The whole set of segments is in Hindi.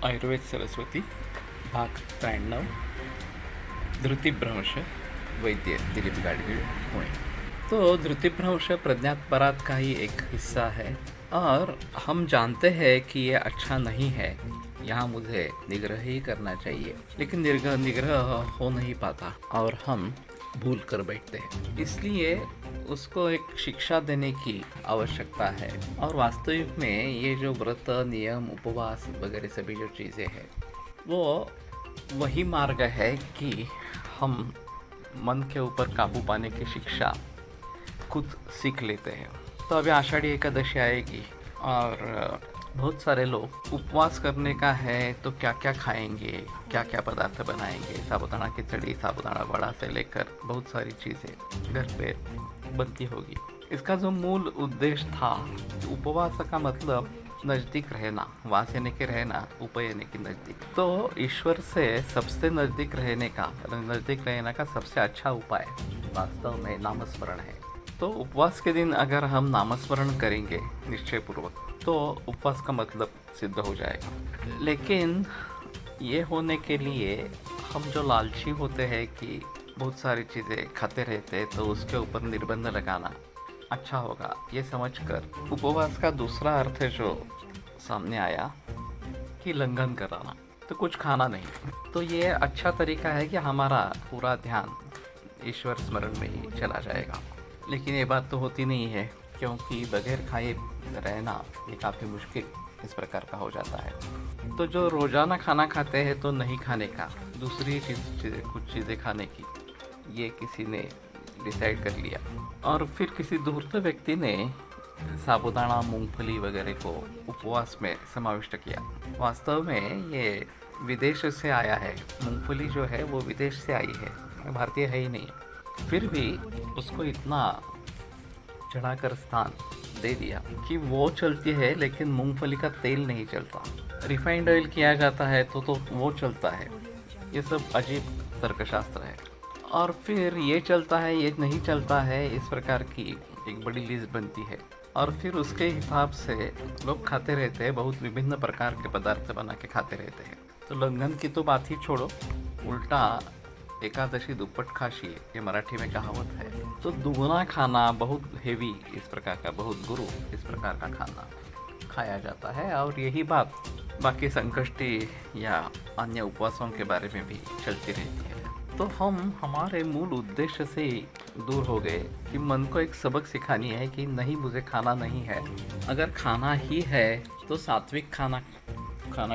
आयुर्वेद सरस्वती भाग 93 धृतिभ्रंश वैद्य दिलीप गाडगीळ पुणे। तो धृतिभ्रंश प्रज्ञात का ही एक हिस्सा है और हम जानते हैं कि ये अच्छा नहीं है। यहाँ मुझे निग्रह ही करना चाहिए, लेकिन निग्रह हो नहीं पाता और हम भूल कर बैठते हैं। इसलिए उसको एक शिक्षा देने की आवश्यकता है। और वास्तविक में ये जो व्रत, नियम, उपवास वगैरह सभी जो चीज़ें हैं, वो वही मार्ग है कि हम मन के ऊपर काबू पाने की शिक्षा खुद सीख लेते हैं। तो अभी आषाढ़ी एकादशी आएगी और बहुत सारे लोग उपवास करने का है तो क्या क्या खाएंगे, क्या क्या पदार्थ बनाएंगे, साबूदाना खिचड़ी, साबूदाना वड़ा से लेकर बहुत सारी चीज़ें घर पे बनती होगी। इसका जो मूल उद्देश्य था, उपवास का मतलब नज़दीक रहना, वास यानी कि रहना, उप यानी कि नज़दीक। तो ईश्वर से सबसे नज़दीक रहने का सबसे अच्छा उपाय वास्तव में नामस्मरण है। तो उपवास के दिन अगर हम नामस्मरण करेंगे निश्चयपूर्वक, तो उपवास का मतलब सिद्ध हो जाएगा। लेकिन ये होने के लिए हम जो लालची होते हैं कि बहुत सारी चीज़ें खाते रहते हैं, तो उसके ऊपर निर्बंध लगाना अच्छा होगा, ये समझकर उपवास का दूसरा अर्थ जो सामने आया कि लंघन कराना, तो कुछ खाना नहीं। तो ये अच्छा तरीका है कि हमारा पूरा ध्यान ईश्वर स्मरण में ही चला जाएगा। लेकिन ये बात तो होती नहीं है, क्योंकि बगैर खाए रहना ये काफ़ी मुश्किल इस प्रकार का हो जाता है। तो जो रोज़ाना खाना खाते हैं तो नहीं खाने का, दूसरी कुछ चीज़ें खाने की, ये किसी ने डिसाइड कर लिया। और फिर किसी धूर्त व्यक्ति ने साबूदाना, मूंगफली वगैरह को उपवास में समाविष्ट किया। वास्तव में ये विदेश से आया है। मूंगफली जो है वो विदेश से आई है, भारतीय है ही नहीं। फिर भी उसको इतना चढ़ाकर स्थान दे दिया कि वो चलती है, लेकिन मूंगफली का तेल नहीं चलता। रिफाइंड ऑयल किया जाता है तो वो चलता है। ये सब अजीब तर्कशास्त्र है। और फिर ये चलता है, ये नहीं चलता है, इस प्रकार की एक बड़ी लिस्ट बनती है। और फिर उसके हिसाब से लोग खाते रहते हैं, बहुत विभिन्न प्रकार के पदार्थ बना के खाते रहते हैं। तो लंघन की तो बात ही छोड़ो, उल्टा एकादशी दुप्पट खाशी, ये मराठी में कहावत है। तो दुगुना खाना, बहुत हेवी इस प्रकार का, बहुत गुरु इस प्रकार का खाना खाया जाता है। और यही बात बाकी संकष्टी या अन्य उपवासों के बारे में भी चलती रहती है। तो हम हमारे मूल उद्देश्य से दूर हो गए कि मन को एक सबक सिखानी है कि नहीं, मुझे खाना नहीं है। अगर खाना ही है तो सात्विक खाना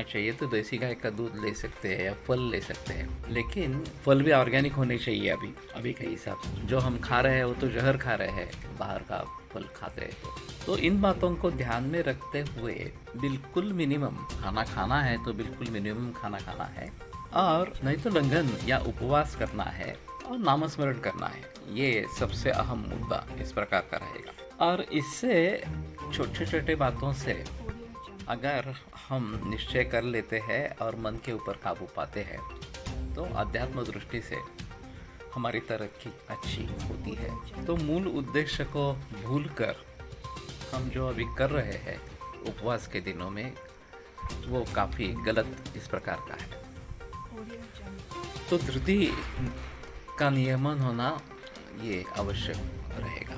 चाहिए, तो देसी गाय का दूध ले सकते हैं या फल ले सकते हैं। लेकिन फल भी ऑर्गेनिक होने चाहिए। अभी के हिसाब से जो हम खा रहे हैं वो तो जहर खा रहे हैं, बाहर का फल खाते हैं। तो इन बातों को ध्यान में रखते हुए बिल्कुल मिनिमम खाना खाना है, तो बिल्कुल मिनिमम खाना खाना है, और नहीं तो लंघन या उपवास करना है और नामस्मरण करना है। ये सबसे अहम मुद्दा इस प्रकार का रहेगा। और इससे छोटे छोटे बातों से अगर हम निश्चय कर लेते हैं और मन के ऊपर काबू पाते हैं, तो अध्यात्म दृष्टि से हमारी तरक्की अच्छी होती है। तो मूल उद्देश्य को भूलकर हम जो अभी कर रहे हैं उपवास के दिनों में, वो काफ़ी गलत इस प्रकार का है। तो धृति का नियमन होना ये आवश्यक रहेगा।